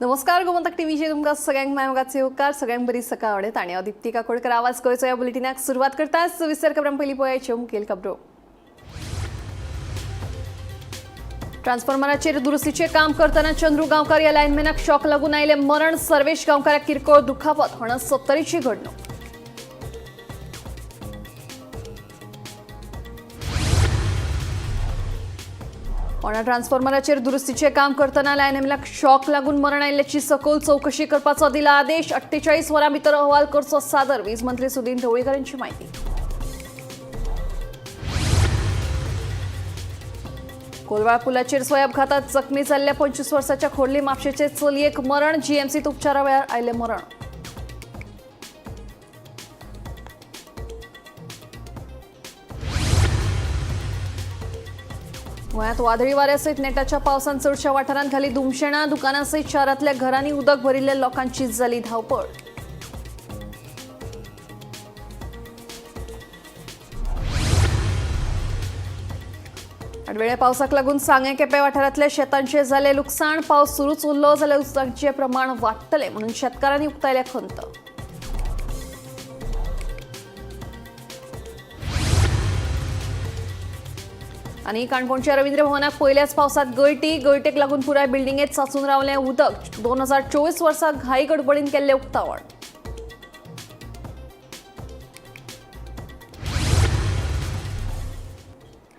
नमस्कार गोमंतक टीव्हीचे तुमका सगळ्यांक मायमगाचे उपकार सगळ्यांक बरी सकाळ आवडेत आणि दीप्ती काकोडकर आवाज गोयचो या बुलेटिनाक सुरुवात करताच विसर खबरां पयली पळोवया मुखेल खबरो। ट्रान्सफॉर्मराचेर दुरुस्तीचे काम करताना चंद्रू गांवकार या लायनमॅनाक शॉक लागून आयले मरण। सर्वेश गांवकाराक किरकोळ दुखापत होणार 70ची घडणूक। होणार ट्रान्सफॉर्मराचेर दुरुस्तीचे काम करताना लायनमॅनाक शॉक लागून मरण आयिल्ल्याची सखोल चौकशी करपाचो दिला आदेश। 48 वरां भितर अहवाल करचो सादर। वीज मंत्री सुदीन ढवळीकर यांची माहिती। कोलवाळ पुलाचेर सोय अपघातात जखमी जाल्ल्या 25 वर्साच्या खोडली म्हापशेचे चलयेक मरण। जीएमसीत उपचारा वेळार आयले मरण। गोंयांत वादळी वाऱ्यासयत नेटाच्या पावसान चडशा वाठारांत घाली धुमशेणां। दुकानांसयत शारांतल्या घरांनी उदक भरिल्ल्या लोकांची जाली धांवपळ। आडवेळ्या पावसाक लागून सांगे केपें वाठारांतल्या शेतांचे जाले लुकसाण। पावस सुरूच उरलो जाल्यार उदकाचें प्रमाण वाडटलें म्हणून शेतकारांनी उक्तायल्या खंत। आणि काणकोणच्या रवींद्र भवनाक पहिल्याच पावसात गळटेक लागून पुराय बिल्डिंगेत साचून रावलें उदक। 2024 वर्सा घाई गडबडीन केल्लें उक्तावण।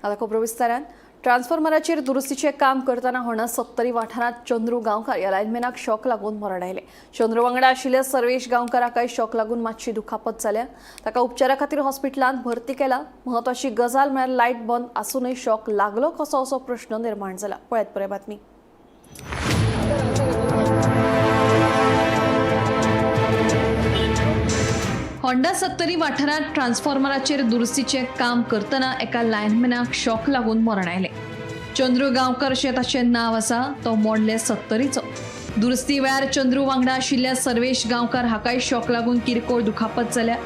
आता खबरो विस्तारान। ट्रान्सफॉर्मराचेर दुरुस्तीचे काम करताना होणार 70 वाठारांत चंद्रू गांवकार या लायनमॅनाक शॉक लागून मरण आयलें। चंद्रू वांगडा आशिल्ल्या सर्वेश गांवकाराकाय शॉक लागून मातशी दुखापत जाल्या। ताका उपचारा खातीर हॉस्पिटलांत भरती केला। महत्वाची गजाल म्हळ्यार लायट बंद आसूनय शॉक लागलो कसो असो प्रश्न निर्माण जाला। पळयत पळय बातमी। होंडा 70 वाठारांत ट्रान्सफॉर्मराचेर दुरुस्तीचे काम करताना एका लायनमॅनाक शॉक लागून मरण आयलें। चंद्रू गांवकार अशें ताचें नांव आसा। तो मोडले 70चो। दुरुस्ती वेळार चंद्रू वांगडा आशिल्ल्या सर्वेश गांवकार हाकाय शॉक लागून किरकोळ दुखापत जाल्या।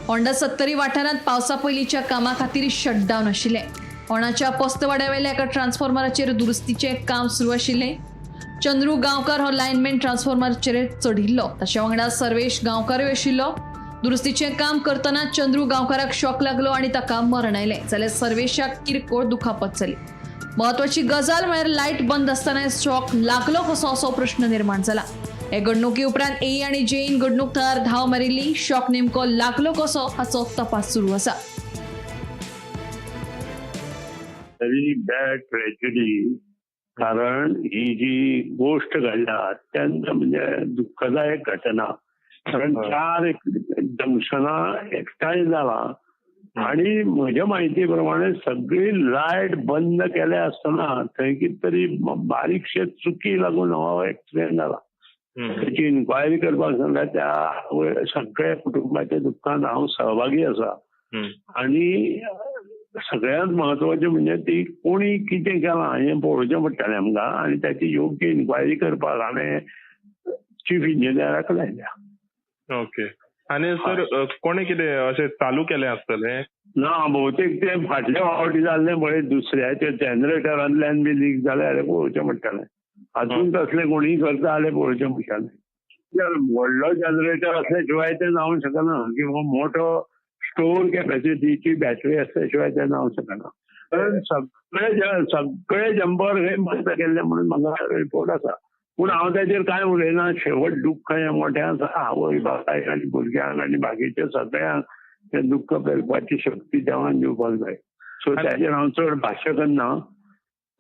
होंडा 70 वाठारांत पावसा पयलींच्या कामा खातीर शटडावन आशिल्लें। होणाच्या पोस्तवाड्यावेल्या एका ट्रान्सफॉर्मराचेर दुरुस्तीचें काम सुरू आशिल्लें। चंद्रू गांवकार हो लायनमॅन ट्रान्सफॉर्मराचेर चढिल्लो। ताच्या वांगडा सर्वेश गांवकारूय आशिल्लो। दुरुस्तीचे काम करताना चंद्रू गांवकाराक शॉक लागलो आणि ताका मरण आयलें जाल्यार सर्वेशाक किरकोळ दुखापत जाली। महत्वाची गजाल म्हळ्यार लायट बंद आसतना शॉक लागलो कसो असो प्रश्न निर्माण जाला। हे घडणुके उपरांत ए आनी जेईन घडणूक थळार धांव मारिल्ली। शॉक नेमको लागलो कसो हाचो तपास सुरू आसा। Very bad tragedy. कारण ही जी गोष्ट घडल्या अत्यंत म्हणजे दुःखदायक घटना। कारण 4 जंक्शनां एकठांय जाला आणि म्हज्या म्हायती प्रमाणे सगळी लायट बंद केले आसतना थंय कितें तरी बारीकशे चुकी लागून हो एक्सिडेंट जाला। त्याची इन्क्वायरी करपाक सांगला। त्या सगळ्या कुटुंबाच्या दुःखान हांव सहभागी आसा। आणि सगळ्यांत महत्वाचें म्हणजे ती कोणी कितें केलां हें पळोवचें पडटलें आमकां आणि त्याची योग्य इन्क्वायरी करपाक हांवें चीफ इंजिनियराक लायल्या। ओके। आणि सर कोणी कितें अशें चालू केलें आसतलें? ना, बहुतेक ते फाटल्या फावटी जाल्लें पळय दुसऱ्याच्या जनरेटरांतल्यान बी लीक जालें जाल्यार पळोवचें पडटलें। अजून तसलें कोणीय करता जाल्यार पळोवचें पडटलें। व्हडलो जनरेटर असल्या शिवाय ते जावंक शकना किंवा मोठो स्टोर कॅपॅसिटीची बॅटरी असल्या शिवाय ते जावंक शकना। कारण सगळे जंपर हे बंद केल्ले म्हणून म्हाका रिपोर्ट आसा। पूण हांव ताचेर कांय उलयना। शेवट दुख्ख हें मोठें आसा। आवय बापायक आनी भुरग्यांक आनी बाकीच्या सगळ्यांक तें दुख्ख पेलपाची शक्ती देवान दिवपाक जाय। सो ताचेर हांव चड भाश्य करना।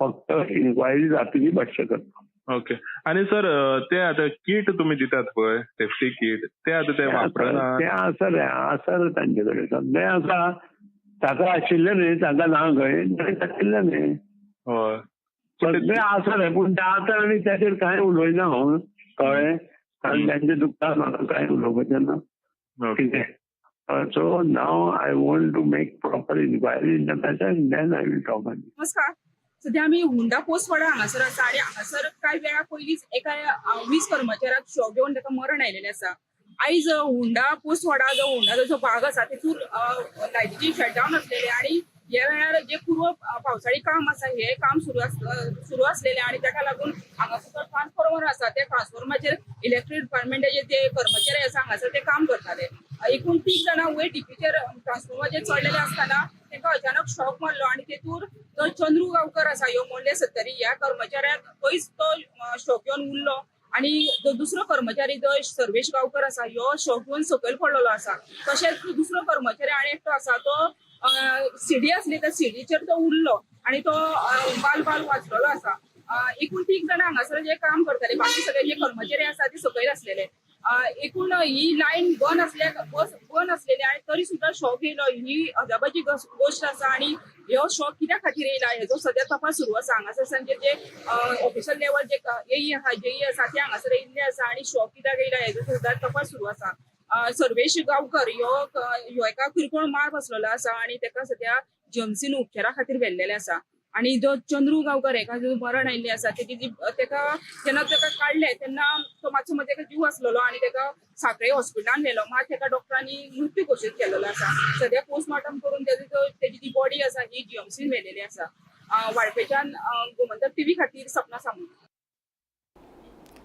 फक्त इन्क्वायरी जातली भाश्य करता। ओके। आणि सर ते आता किट तुम्ही दितात पळय सेफ्टी किट ते आता ते वापरना? ते आसा रे तांचे कडेन सगळें आसा। ताका आशिल्लें न्ही, ताका ना खंय आशिल्लें न्ही। हय सगळें आसा रे। पूण ते आतां आनी ताचेर कांय उलयना हांव कळ्ळें। कारण तांचे दुख्खान म्हाका कांय उलोवपाचें ना कितें। So now I want to make proper inquiry in the matter and then I will talk on it. नमस्कार। सध्या आम्ही हुंडा पोस्टवाडा हांगासर आसा आणि हांगासर कांय वेळा पयलींच एका वीज कर्मचाऱ्याक शॉक येवन ताका मरण आयलेलें आसा। आयज हुंडा पोस्टवाडा जो हुंडाचो जो भाग आसा तेतून लायटीची शटडावन आसलेले आणि ह्या वेळार जे पूर्व पावसाळी काम आसा हे काम सुरू आसलेले आणि ताका लागून हांगासर ट्रान्सफॉर्मर आसा ते ट्रान्सफॉर्मराचेर इलेक्ट्रीक डिपार्टमेंटाचे जे कर्मचारी आसा हांगासर ते काम करताले. एकूण 30 जाणां वयर टिपीचेर ट्रान्सफॉर्मराचेर चडलेले असताना तांकां अचानक शॉक मारलो आणि तेतूर तो चंद्रू गांवकर आसा ह्यो मोडले 70 ह्या कर्मचाऱ्याक पयस तो शॉक येवन उरलो आणि जो दुसरो कर्मचारी जो सर्वेश गांवकर आसा ह्यो शॉक येवन सकयल पडलेलो आसा. तशेंच दुसरो कर्मचारी आनी एकटो आसा तो सीडी आसली त्या सीडीचेर तो उरलो आणि तो बाल वाचलेलो आसा. एकूण 30 जाणां हांगासर जे काम करताले बाकी सगळे जे कर्मचारी आसा ते सकयल आसलेले. एकूण ही लायन बंद असलेली आणि तरी सुद्धा शॉक येयलो ही अजाबाची गोष्ट आसा. आणि ह्यो शॉक कित्या खातीर येयला हेजो सध्या तपास सुरू आसा. हांगासर सांजे जे ऑफिशियल लेवल जे एई आहा जेई आसा ते हांगासर येयल्ले आसा आणि शॉक कित्याक येयला हेजो सुद्धा तपास सुरू आसा. सर्वेश गांवकर ह्यो एका किरकोळ मार बसलेलो आसा आणि तेका सध्या जीएमसीन उपचारा खातीर व्हेल्लेले आसा. आणि जो चंद्रू गांवकर हेका जो मरण आयिल्ले आसा तेका जेन्ना तेका काडले तेन्ना तो मातसो तेका जीव आसलेलो आणि तेका सांखळे हॉस्पिटलान व्हेलो. मात तेका डॉक्टरांनी मृत्यू घोशीत केलेलो आसा. सध्या पोस्टमॉर्टम करून तेजी जी बॉडी आसा ही जीएमसीन व्हेलेली आसा. वाळपेच्यान गोमंतक टीव्ही खातीर सपना सामंत.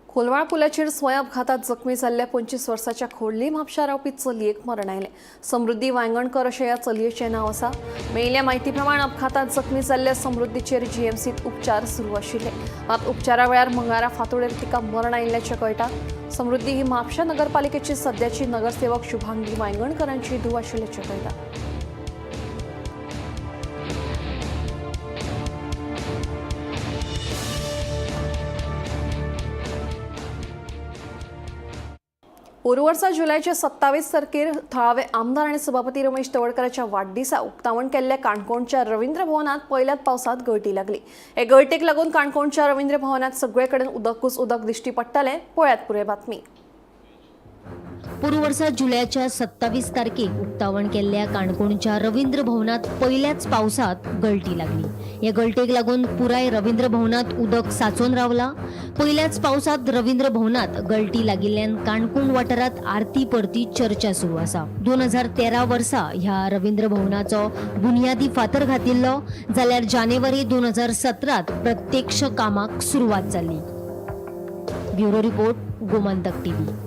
कोलवाळ पुलाचेर स्वय अपघातात जखमी जाल्ल्या 25 वर्साच्या खोडली म्हापशा रावपी चलयेक मरण आयलें. समृद्धी वांयगणकर अशें ह्या चलयेचें नांव आसा. मेळिल्ल्या म्हायती प्रमाण अपघातात जखमी जाल्ल्या समृद्धीचेर जीएमसीत उपचार सुरू आशिल्ले. मात उपचारा वेळार मंगळारा फांतोडेर तिका मरण आयिल्ल्याचें कळटा. समृद्धी ही म्हापशा नगरपालिकेची सध्याची नगरसेवक शुभांगी वांयगणकरांची धूव आशिल्ल्याचें कळटा. पोरू वर्सा जुलयाचे 27 तारखेर थळावे आमदार आणि सभापती रमेश तवडकरांच्या वाडदिसा उक्तावण केल्ल्या काणकोणच्या रवींद्र भवनात पहिल्याच पावसात गळटी लागली. हे गळटेक लागून काणकोणच्या रवींद्र भवनात सगळे कडेन उदकूच उदक दिश्टी पडटालें. पळयात पुरे बातमी. पोरू वर्सा जुलयाच्या 27 तारखेक उक्तावण केल्ल्या काणकोणच्या रवींद्र भवनात पहिल्याच पावसात गळटी लागली. या गळटेक लागून पुराय रवींद्र भवनात उदक साचून रावला. पहिल्याच पावसात रवींद्र भवनात गळटी लागिल्ल्यान काणकोण वाठारात आरती परती चर्चा सुरू आसा. 2013 वर्सा ह्या रवींद्र भवनाचो बुनियादी फातर घातिल्लो जाल्यार जानेवारी 2017 प्रत्यक्ष कामाक सुरवात जाली. Bureau report Gomantak TV.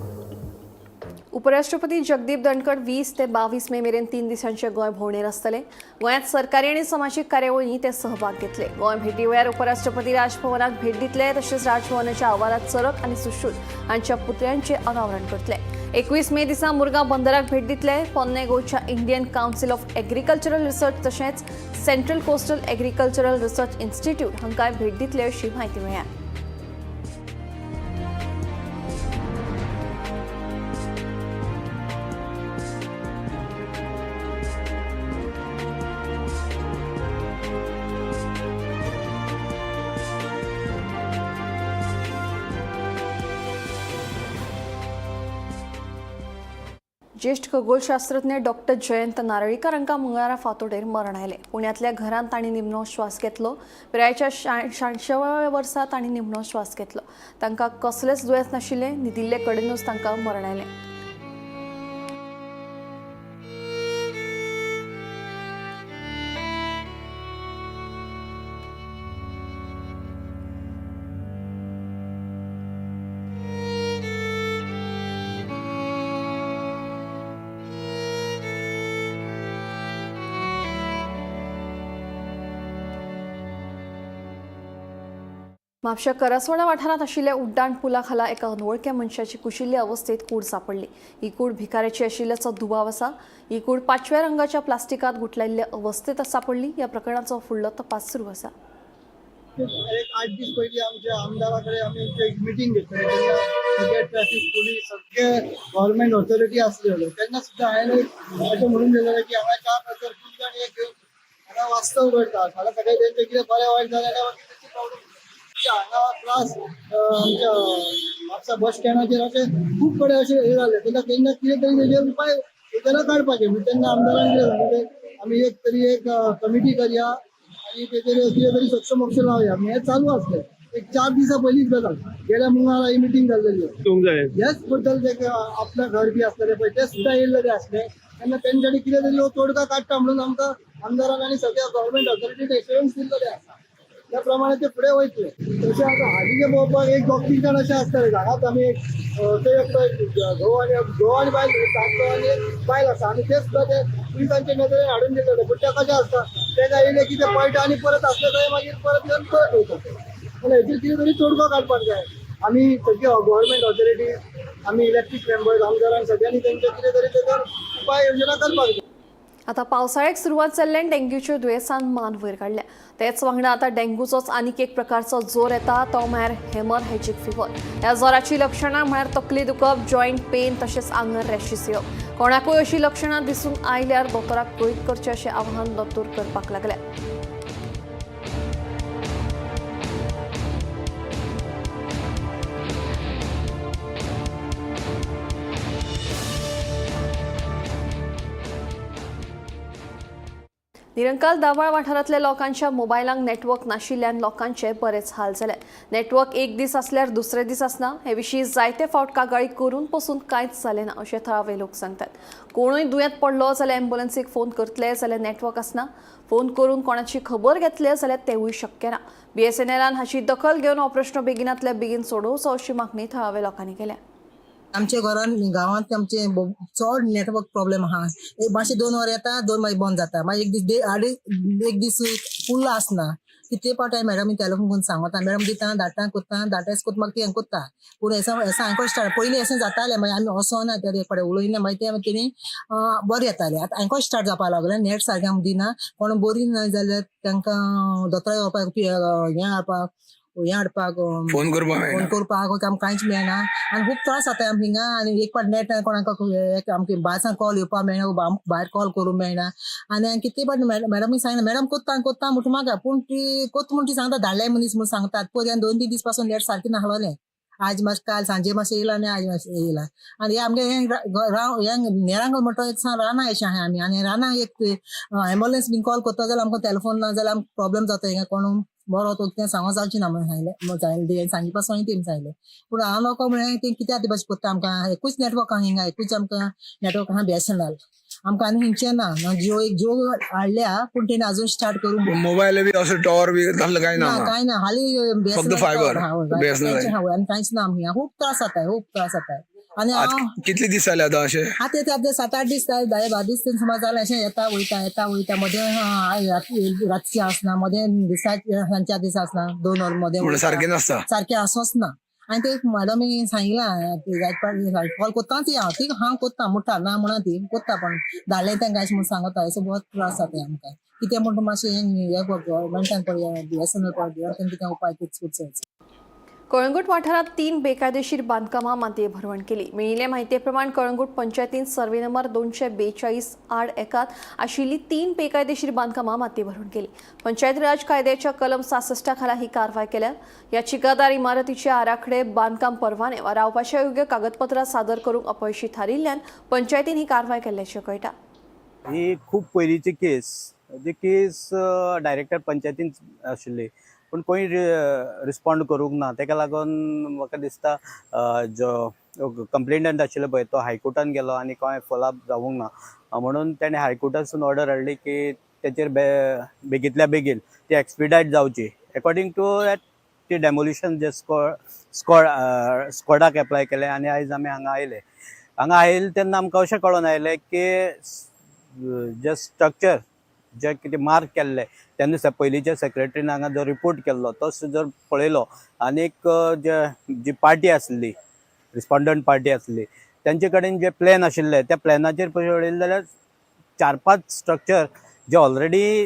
उपराष्ट्रपती जगदीप धनखड 20 ते 22 मे मेरेन 3 दिसांचे गोंय भोंवडेर आसतले. गोंयांत सरकारी आणि समाजीक कार्यावळींनी ते सहभाग घेतले. गोंय भेटी वेळार उपराष्ट्रपती राजभवनाक भेट दितले तशेंच राजभवनाच्या आवारात चरक आनी सुश्रुत हांच्या पुतळ्यांचे अनावरण करतले. 21 मे दिसा मुरगांव बंदराक भेट दितले. पोन्ने गोंयच्या Indian council of agricultural research तशेंच central coastal agricultural research institute हांकांय भेट दितले अशी म्हायती मेळ्ळ्या. ज्येष्ठ खगोलशास्त्रज्ञ डॉक्टर जयंत नारळीकर हांकां मंगळारा फांतोडेर मरण आयलें. पुण्यातल्या घरांत तांणी निमणो श्वास घेतलो. पिरायेच्या 86व्या वर्सा तांणी निमणो श्वास घेतलो. तांकां कसलेंच दुयेंस नाशिल्लें. न्हिदिल्ले कडेनूच तांकां मरण आयलें. म्हापशा करसवाडा वाठारांत आशिल्ल्या उड्डाण पुला खाला एका अनवळख्या मनशाची कुशिल्ल्या अवस्थेत कूड सापडली. ही कूड भिकाऱ्याची आशिल्ल्याचो दुबाव आसा. ही कूड 5व्या रंगाच्या प्लास्टिकात गुठलायिल्ल्या अवस्थेत सापडली. ह्या प्रकरणाचो फुडलो तपास सुरू आसा. एक 8 दीस पयलीं आमच्या आमदाराकडे आमी एक मिटींग घेतली. सगळे ट्रॅफिक पोलीस सगळे गव्हर्मेंट ऑथॉरिटी आसलेले तेन्ना सुद्दां हांवें अशें म्हणून दिलेलें की हांगा 4 प्रकार खूब जाण एक हांगा वास्तव करतात. हांगा सगळे तेंचे कितें बरें वायट जालें जाल्यार तेची प्रॉब्लेम हांगा प्लस आमच्या म्हापसा बस स्टँडाचेर अशें खूब कडेन अशें हे जालें तेन्ना कितें तरी तेजेर उपाय योजना काडपाचे. तेन्ना आमदारान कितें सांगलें आमी एक कमिटी करया आनी तेजेर कितें तरी सक्षम मोक्ष लावया. हें चालू आसलें. एक 4 दिसा पयलींच गजाल गेल्या मंगळारा ही मिटींग जाल्लेली. ह्याच बद्दल ते आपल्या घर बी आसलेले पळय ते सुद्दां येयल्लेले आसले. तेन्ना तेंच्यांनी कितें तरी तोडगा काडटा म्हणून आमकां आमदारान आनी सगळ्या गव्हर्मेंट ऑथॉरिटीक एश्युरन्स दिल्लेले आसा. त्याप्रमाणे ते पुढे वयतले. तसे आता हालीचे पळोवपाक एक 2-3 जाण असे असताले. हांगाच आमी ते घोव आनी बायल दादलो आनी एक बायल आसा आनी ते सुद्धा ते पुलिसांचे नजरेन हाडून दिलेले. पूण ते कशें आसता ते काय येयले की ते पळटा आनी परत असले थंय मागीर परत येवन परत वयतात. पूण हेचेर कितें तरी तोडगो काडपाक जाय. आमी सगळे गव्हर्मेंट ऑथॉरिटी आमी इलेक्ट्रीक मेंबर्स आमदारांक सगळ्यांनी तेंचे कितें तरी तेचेर उपाय योजना करपाक जाय. आता पावसाळ्याक सुरवात जाल्ले डेंग्यूच्या दुयेंसान मान वयर काडल्या. तेच वांगडा आता डेंग्यूचोच आनीक एक प्रकारचो जोर येता तो म्हळ्यार हेमोरॅजिक फिवर. ह्या जोराची लक्षणां म्हळ्यार तकली दुखप, जॉयंट पेन तशेंच आंगार रॅशीस येवप. कोणाकूय अशी लक्षणां दिसून आयल्यार दोतोराक कळीत करचें अशें आवाहन दोतोर करपाक लागल्या. निरंकाल दाबाळ वाठारांतल्या लोकांच्या मोबायलांक नेटवर्क नाशिल्ल्यान लोकांचे बरेच हाल जाले. नेटवर्क एक दीस आसल्यार दुसरे दीस आसना. हे विशीं जायते फावट कागाळी करून पसून कांयच जालें ना अशें थळावे लोक सांगतात. कोणूय दुयेंत पडलो जाल्यार एम्ब्युलन्सीक फोन करतले जाल्यार नेटवर्क आसना. फोन करून कोणाची खबर घेतले जाल्यार तेवूय शक्य ना. BSNLान हाची दखल घेवन हो प्रश्न बेगिनांतल्या बेगीन सोडोवचो अशी मागणी थळाव्या लोकांनी केल्या. आमच्या गांवांत आमचे चड नेटवर्क प्रॉब्लेम आहा. एक मातशे 2 वर येता, 2 मागीर बंद जाता. मागीर एक दीस फुल्ल आसना. कितले पावट हांवें मॅडमी टॅलिफोन करून सांगता, मॅडम दिता धाडटा कोत्ता धाडटा कोत्ता म्हाका ती हें कोत्ता. पूण हें हांवें स्टार्ट पयलीं हें जातालें मागीर आमी वसोना एक पाडें उलयना मागीर तेणी बरें येतालें. आतां हांवें स्टार्ट जावपाक लागलें. नेट सारकें आमकां दिना. कोण बरी ना जाल्यार तांकां दोतोरा येवपाक हें हाडपाक फोन करपाक आमकां कांयच मेळना आनी खूब त्रास जाता आमकां हिंगा. आनी एक पाट नेट कोणाक आमकां भायर कॉल येवपाक मेळना, भायर कॉल करूंक मेळना. आनी हांवें कितले पाट मॅडमीक सांगलें मॅडम कोत्ता म्हणटा म्हाका. पूण ती कोत्ता म्हणटा ती सांगता धाडले मनीस म्हूण सांगतात. पयलीं 2-3 दीस पासून नेट सारकें नाहलोलें. आज मातशें काल सांजे मातशें येयला आनी आज मातशें येयला. आनी हे आमगे हें नेरांगल म्हणटा एक रानां अशें आहा आमी. आनी रानां एक एम्ब्युलन्स बीन कॉल करता जाल्यार आमकां टॅलिफोन ना जाल्यार आमकां प्रॉब्लेम जाता. हिंगा कोण बरो तो कितें सांगो जावची ना म्हणून सांगलें. सांजे पासून तेमी सांगलें. पूण हांव लोकां म्हळें तें कितें आतां भाशेन कोत्ता आमकां एकूच नेटवर्क आहा हिंगा. एकूच आमकां नेटवर्क आहा BSNL. आमकां आनी हिंगचें ना. जिओ हाडल्या पूण तेणी अजून स्टार्ट करूंक मोबाईल बी असं टॉवर बी तसलं काही ना. कांय ना. हालीं फक्त फायबर आनी कांयच ना आमकां. खूब त्रास जाता. आनी हांव कितले दीस जाले आता अशें आतां ते 7-8 दीस 10-12 दीस समज जालें अशें येता वयता मदें रातची आसना, मदें सांच्या दीस आसना. 2 वर मदें सारखें नासता. सारकें आसूंच ना. आनी ते मॅडमी सांगिलां कॉल कोत्ता ती हांव कोत्ता म्हणटा ना म्हणा ती कोत्ता पण धाडलें तेंकां अशें म्हूण सांगता. असो बहुत त्रास जाता आमकां. कितें म्हणटा मातशें हें गव्हर्मेंटान पळय BSNL पळय कितें उपाय करचो. कळंगूट वाठारात 3 बेकायदेशीर बांदकामां मातये भरवण केली. मेळिल्ले माहिती प्रमाण कळंगूट पंचायतीन सर्वे नंबर 242 आड एकात आशिल्ली 3 बेकायदेशीर बांदकामां मातये भरवण केली. पंचायत राज कायद्याच्या कलम 66 खाला ही कारवाय केल्या. या ठिकादार इमारतीचे आराखडे, बांदकाम परवाने वा रावपाच्या योग्य कागदपत्रां सादर करूंक अपयशी थारिल्ल्यान पंचायतीन ही कारवाय केल्ल्याचें कळटा. ही खूप पयलींची केस. जी केस डायरेक्टर पंचायतीन आशिल्ली पूण कोणी रिस्पॉन्ड करूंक ना. ताका लागून म्हाका दिसता जो कंप्लेनंट आशिल्लो पळय तो हायकोर्टान गेलो आनी कांय फॉलोअप जावंक ना. म्हणून ताणें हायकोर्टासून ऑर्डर हाडली की तेचेर बेगींतल्या बेगीन ती एक्सपिडायट जावची. अकॉर्डिंग टू दॅट ती डेमोलिशन जे स्कॉडाक एप्लाय केलें आनी आयज आमी हांगा आयले. हांगा आयले तेन्ना आमकां अशें कळून आयलें की जे स्ट्रक्चर जे कितें मार्क केल्ले तेन्ना पयलींच्या सेक्रेटरीन हांगा जो रिपोर्ट केल्लो तो जर पळयलो आनीक जी पार्टी आसली रिस्पॉन्डंट पार्टी आसली त्यांचे कडेन जे प्लॅन आशिल्ले त्या प्लॅनाचेर पळयले जाल्यार 4-5 स्ट्रक्चर जे ऑलरेडी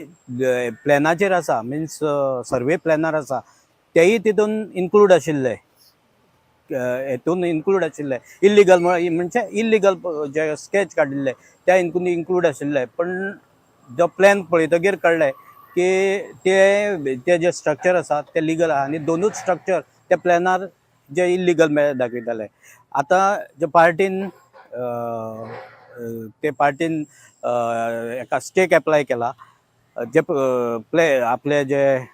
प्लॅनाचेर आसा मिन्स सर्वे प्लॅनार आसा तेय तितून इन्क्लूड आशिल्ले. हेतून इन्क्लूड आशिल्ले इल्लिगल म्हणजे इल्लिगल जे स्केच काडिल्ले त्या इन्क्लूड आशिल्ले. पण जो प्लॅन पळयतकीर कळ्ळें की ते जे स्ट्रक्चर आसा ते लीगल आहा आनी 2च स्ट्रक्चर त्या प्लॅनार जे इल्लिगल दाखयताले. आतां जे पार्टीन एका स्टेक एप्लाय केला. जे आपले जे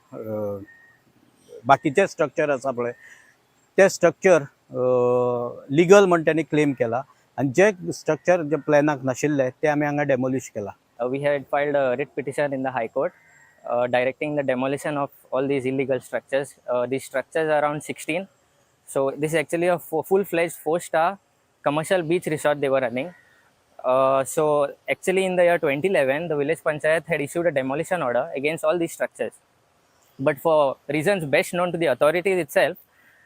बाकीचे स्ट्रक्चर आसा पळय ते स्ट्रक्चर लिगल म्हण त्यांनी क्लेम केला आणि जे स्ट्रक्चर जे प्लॅनाक नाशिल्ले ते आमी हांगा डेमोलिश केला. We had filed a writ petition in the High Court directing the demolition of all these illegal structures. These structures are around 16. So this is actually a full-fledged 4-star commercial beach resort they were running. So actually in the year 2011, the village panchayat had issued a demolition order against all these structures. But for reasons best known to the authorities itself,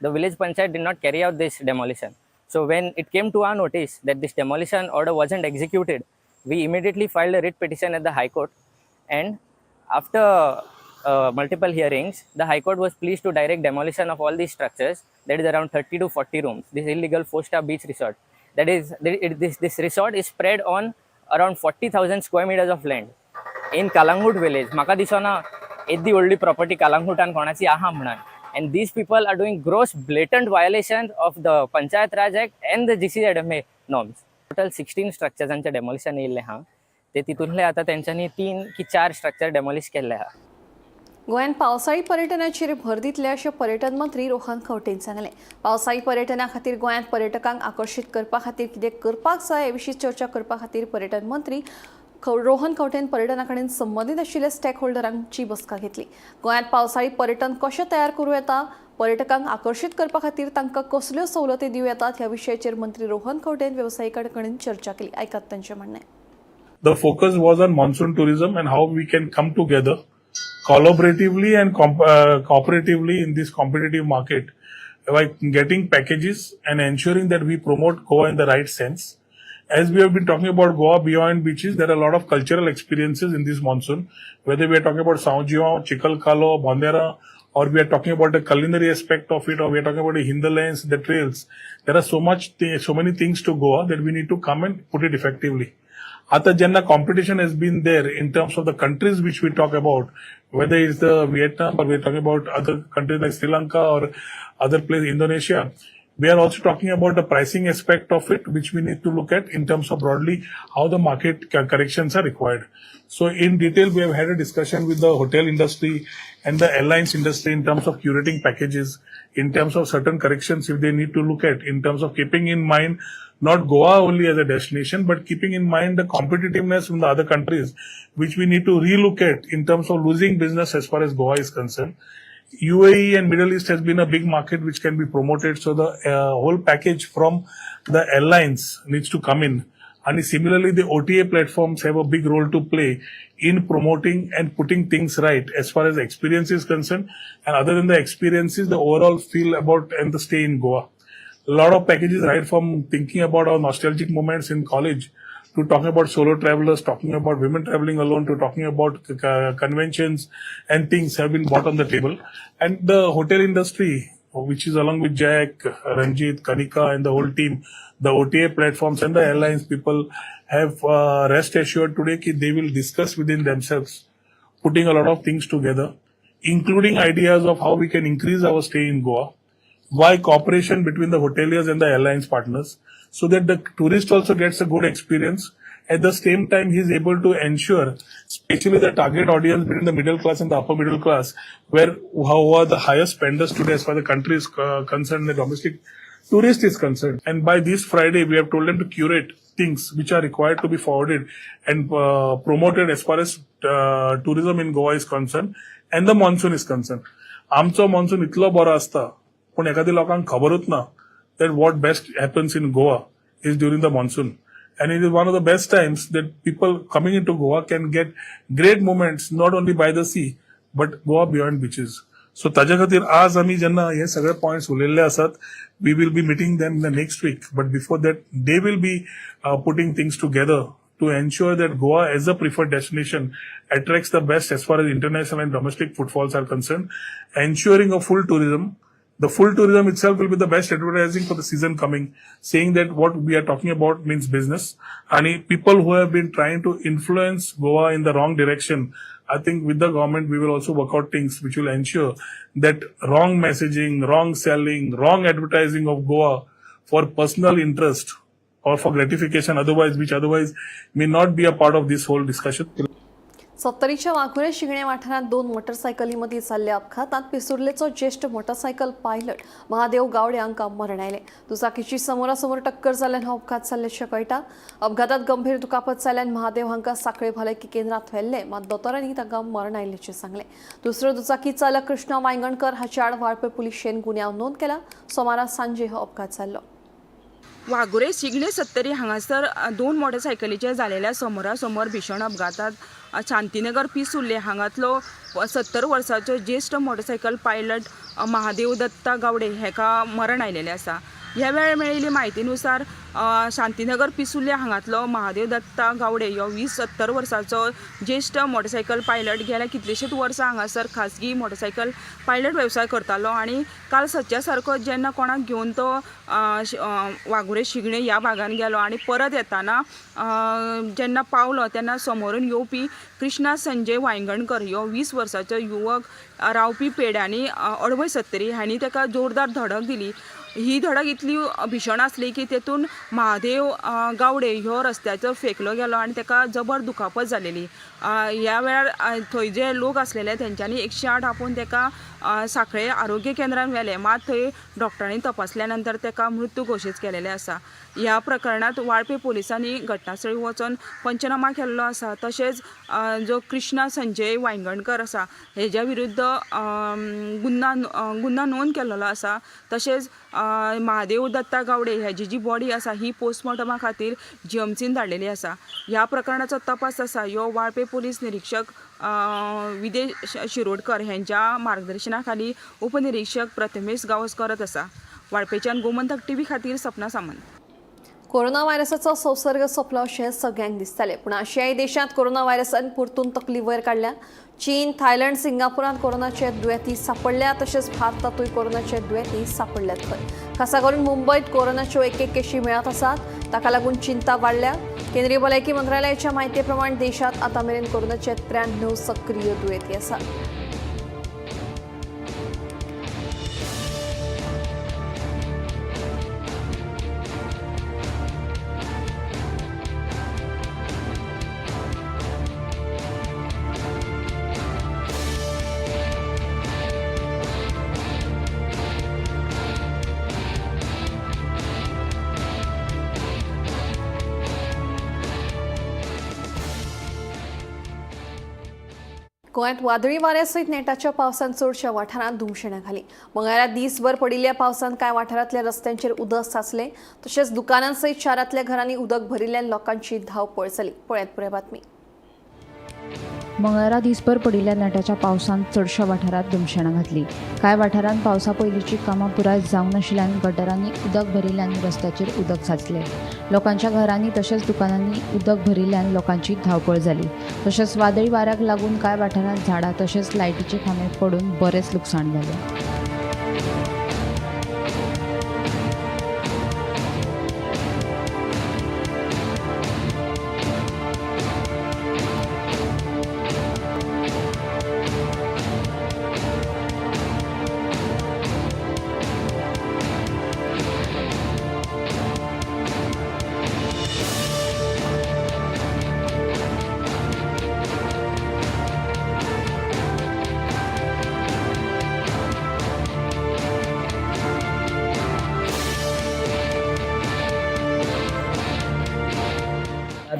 the village panchayat did not carry out this demolition. So when it came to our notice that this demolition order wasn't executed, we immediately filed a writ petition at the High Court. And after multiple hearings, the High Court was pleased to direct demolition of all these structures, that is around 30 to 40 rooms, this illegal 4-star beach resort. That is, this resort is spread on around 40,000 square meters of land in Kalangut village. Maka disona eddi oldi property Kalangutan konachi aha mnan. And these people are doing gross blatant violations of the Panchayat Raj Act and the GCZMA norms. Total 16 structures demolition येयल्ले हा. ते तितूंतले आता तेंच्यांनी 3 की 4 structure demolish केल्ले हा. गोंयांत पावसाळी पर्यटनाचेर भर दितले अशें पर्यटन मंत्री रोहन खंवटेन सांगलें. पावसाळी पर्यटना खातीर गोंयांत पर्यटकांक आकर्शीत करपा खातीर कितें करपाक जाय हे विशीं चर्चा करपा खातीर पर्यटन मंत्री रोहन खंवटेन पर्यटना कडेन संबंदीत आशिल्ल्या स्टेक होल्डरांची बसका घेतली. गोंयांत पावसाळी पर्यटन कशें तयार करूं येता, पर्यटकांक आकर्शीत करपा खातीर तांकां कसल्यो सवलती दिवं येतात ह्या विशयाचेर मंत्री रोहन खंवटेन वेवसायिकां कडेन चर्चा केली. आयकात तांचें म्हणणें. The focus was on monsoon tourism and how we can come together collaboratively and cooperatively in this competitive market by getting packages and ensuring that we promote Goa in the right sense. As we have been talking about Goa beyond beaches, there are a lot of cultural experiences in this monsoon, whether we are talking about Saunjiao, Chikalkalo, Bondera, or we are talking about the culinary aspect of it, or we are talking about the hinterlands, the trails. There are so many things to Goa that we need to come and put it effectively. आता jenna competition has been there in terms of the countries which we talk about, whether it's the Vietnam or we're talking about other countries like Sri Lanka or other places, Indonesia. We are also talking about the pricing aspect of it, which we need to look at in terms of broadly how the market corrections are required. So in detail, we have had a discussion with the hotel industry and the airlines industry in terms of curating packages, in terms of certain corrections if they need to look at, in terms of keeping in mind not Goa only as a destination, but keeping in mind the competitiveness from the other countries, which we need to relook at in terms of losing business as far as Goa is concerned. UAE and Middle East has been a big market which can be promoted, so the whole package from the airlines needs to come in. And similarly, the OTA platforms have a big role to play in promoting and putting things right as far as the experience is concerned. And other than the experiences, the overall feel about and the stay in Goa. A lot of packages, right from thinking about our nostalgic moments in college to talking about solo travelers, talking about women traveling alone, to talking about conventions and things have been brought on the table. And the hotel industry, which is along with Jack, Ranjit, Kanika and the whole team, the OTA platforms and the airlines people have rest assured today that they will discuss within themselves, putting a lot of things together, including ideas of how we can increase our stay in Goa, why cooperation between the hoteliers and the airlines partners, so that the tourist also gets a good experience. At the same time, he is able to ensure, especially the target audience between the middle class and the upper middle class, who are the highest spenders today as far as the country is concerned, the domestic tourist is concerned. And by this Friday, we have told them to curate things which are required to be forwarded and promoted as far as tourism in Goa is concerned and the monsoon is concerned. आमचो monsoon इतलो बरो आसता, पण एखादी लोकांक खबरूच ना that what best happens in Goa is during the monsoon. And it is one of the best times that people coming into Goa can get great moments, not only by the sea, but Goa beyond beaches. So ताज्या खातीर आज आमी जेन्ना हे सगळे points उलयल्ले आसात, we will be meeting them in the next week. But before that, they will be putting things together to ensure that Goa as a preferred destination attracts the best as far as international and domestic footfalls are concerned, ensuring a full tourism. The full tourism itself will be the best advertising for the season coming, saying that what we are talking about means business. And people who have been trying to influence Goa in the wrong direction, I think with the government, we will also work out things which will ensure that wrong messaging, wrong selling, wrong advertising of Goa for personal interest or for gratification, which otherwise may not be a part of this whole discussion. सत्तरीच्या वाघुरे Shingane वाठारात 2 मोटरसायकलींमदीं जाल्ल्या अपघातांत पिसुर्लेचो ज्येष्ठ motorcycle pilot Mahadev Gawade हांकां मरण आयलें. दुचाकीची समोरासमोर टक्कर जाल्ल्यान हो अपघात जाल्ल्याचें कळटा. अपघातांत गंभीर दुखापत जाल्ल्यान महादेव हांकां सांखळे भलायकी केंद्रांत व्हेल्ले, मात दोतोरांनी तांकां मरण आयिल्लें सांगलें. दुसरो दुचाकी चालक कृष्णा वांयगणकर हाचे आड वाळपय पुलिशेन गुन्यांव नोंद केला. सोमारा सांजे हो अपघात जाल्लो. वाघुरे शिगणे 70 हांगासर 2 मोटरसायकलीचे जालेल्या समोरासमोर भीषण अपघातात शांतीनगर पिसुर्ले हांगातलो 70 वर्साचो ज्येष्ठ मोटरसायकल पायलट महादेव दत्ता गावडे हेका मरण आयिल्लें आसा. ह्या वेळार मेळिल्ली म्हायतीनुसार शांतीनगर पिसुर्ले हांगातलो महादेव दत्ता गावडे हो 20-70 वर्साचो ज्येष्ठ मोटरसायकल पायलट गेल्या कितलीशींच वर्सां हांगासर खाजगी मोटरसायकल पायलट वेवसाय करतालो आनी काल सच्या सारको जेन्ना कोणाक घेवन तो वाघुरे शिगणे ह्या भागान गेलो आनी परत येताना जेन्ना पावलो तेन्ना समोरून येवपी कृष्णा संजय वांयगणकर ह्यो 20 वर्साचो युवक रावपी पेड्यांनी अडवय 70 हांणी ताका जोरदार धडक दिली. ही धडक इतली भीषण आसली की तेतून महादेव गावडे ह्यो रस्त्याचो फेकलो गेलो आनी ताका जबर दुखापत जालेली. ह्या वेळार थंय जे लोक आसलेले तेंच्यांनी 108 आपोवन ताका सांखळे आरोग्य केंद्रांत व्हेलें, मात थंय डॉक्टरांनी तपासल्या नंतर ताका मृत्यू घोशीत केलेले आसा. ह्या प्रकरणात वाळपे पुलिसांनी घटनास्थळी वचून पंचनामा केल्लो आसा. तशेंच जो कृष्णा संजय वांयगणकर आसा हेज्या विरुद्ध गुन्हा नोंद केल्लो आसा. तशेंच महादेव दत्ता गावडे हेजी जी बॉडी आसा ही पोस्टमॉर्टमा खातीर जीएमसीन धाडलेली आसा. ह्या प्रकरणाचो तपास आसा ह्यो वाळपे पुलीस निरीक्षक विदेश शिरोडकर हेंच्या मार्गदर्शना खाली उपनिरीक्षक प्रथमेश गावस करत आसा. वाळपेच्यान गोमंतक टीव्ही खातीर सपना सामंत. कोरोना व्हायरसाचो संसर्ग सोंपलो अशें सगळ्यांक दिसतालें, पूण आशियाई देशांत कोरोना व्हायरसान परतून तकली वयर काडल्या. चीन, थायलंड, सिंगापुरांत कोरोनाचे दुयेंती सापडल्या, तशेंच भारतांतूय कोरोनाचे दुयेंती सापडल्यात. खंय खासा करून मुंबयत कोरोनाच्यो एक केशी मेळत आसात, ताका लागून चिंता वाडल्या. केंद्रीय भलायकी मंत्रालयाच्या म्हायती प्रमाण देशांत आतां मेरेन कोरोनाचे 93 सक्रीय दुयेंती आसात. गोंयांत वादळी वाऱ्यासयत नेटाच्या पावसान चडशा वाठारांत धुमशणां घाली. मंगळारा दिसभर पडिल्ल्या पावसान कांय वाठारांतल्या रस्त्यांचेर उदक साचलें, तशेंच दुकानांसयत शारांतल्या घरांनी उदक भरिल्ल्यान लोकांची धांवपळ जाली. पळयात पुराय बातमी. मंगळारा दिसभर पडिल्ल्या नेटाच्या पावसान चडशा वाठारांत धुमशणां घातली. कांय वाठारांत पावसा पयलींची कामां पुराय जावंक नाशिल्ल्यान गटारांनी उदक भरिल्ल्यान रस्त्याचेर उदक साचलें. लोकांच्या घरांनी तशेंच दुकानांनी उदक भरिल्ल्यान लोकांची धांवपळ जाली. तशेंच वादळी वाऱ्याक लागून कांय वाठारांत झाडां तशेंच लायटीचे खांबे पडून बरेंच लुकसाण जालें.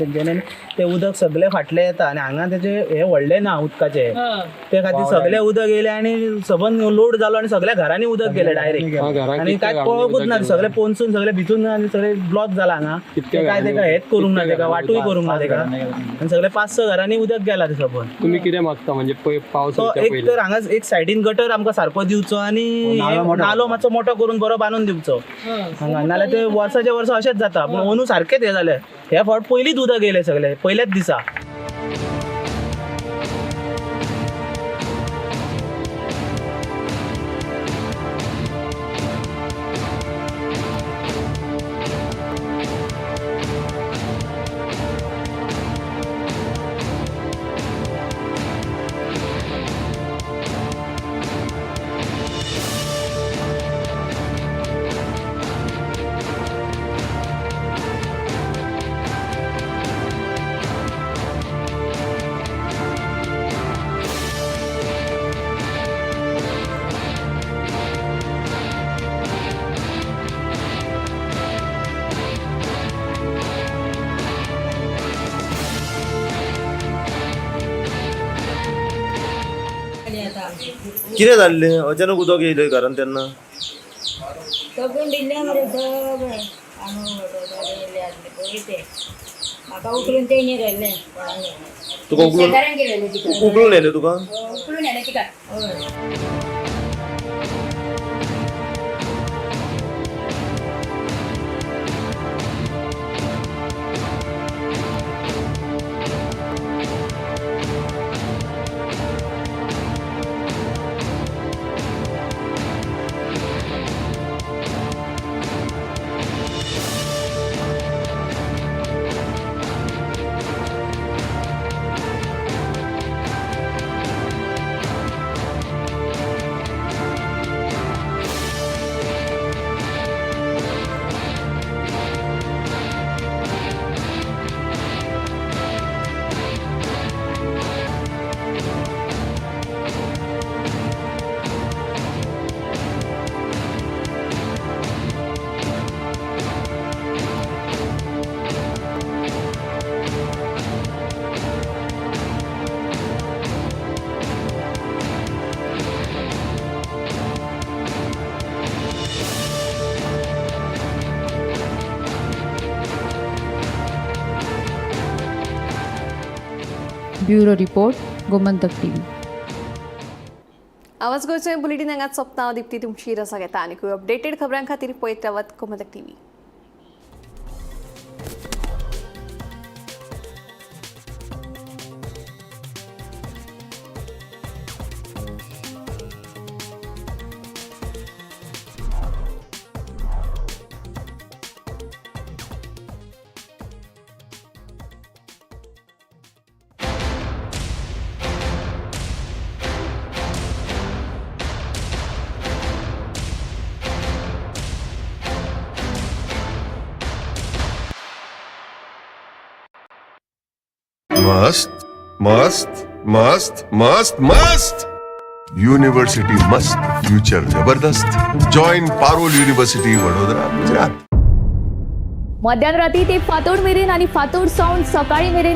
तेंच्यानी ते उदक सगळे फाटले येता आनी हांगा तेजे हे व्हडले ना उदकाचे, ते खातीर सगळे उदक येयले आनी सबंद लोड जालो आनी सगळ्या घरांनी उदक गेले डायरेक्ट आनी काय कळकूच ना. सगळे पोंचून सगळे भितून आनी सगळे ब्लॉक जाला हांगा. काय तेका हेच करूंक ना, तेका वाटूय करूंक ना तेका आनी सगळे 5-6 घरांनी उदक गेला ते सबंद. तुम्ही कितें मागता म्हणजे पावस एक तर हांगा एक सायडीन गटर आमकां सारको दिवचो आनी नालो मातसो मोठो करून बरो बांदून दिवचो हांगा, नाल्यार ते वर्साचे वर्स अशेंच जाता. पूण अंदू सारकेंच हे जालें. ह्या फावट पयलींच उदक येयलें सगळे पयल्याच दिसा. कितें जाल्लें अचानक उदक येयलें घरान तेन्ना सगळं दिल्ल्या मरे सगळें म्हाका उकलून तेणी घाल्लें तुका उकळून उकळून येयलें तुका उकलून येलें तिका ब्युरो रिपोर्ट गोमंतक टीव्ही. आवाज गोंयचो बुलेटीन हांगाच सोंपता. हांव दिप्ती तुमची रसा घेता आनी अपडेटेड खबरां खातीर पळयत रावात गोमंतक टीव्ही. मस्त मस्त मस्त मस्त मस्त युनिव्हर्सिटी मस्त फ्युचर जबरदस्त जॉईन पारोल युनिव्हर्सिटी वडोदरा गुजरात. मध्यान राती ते फातोड मेरेन आणि फातोड सावन सकाळी मेरेन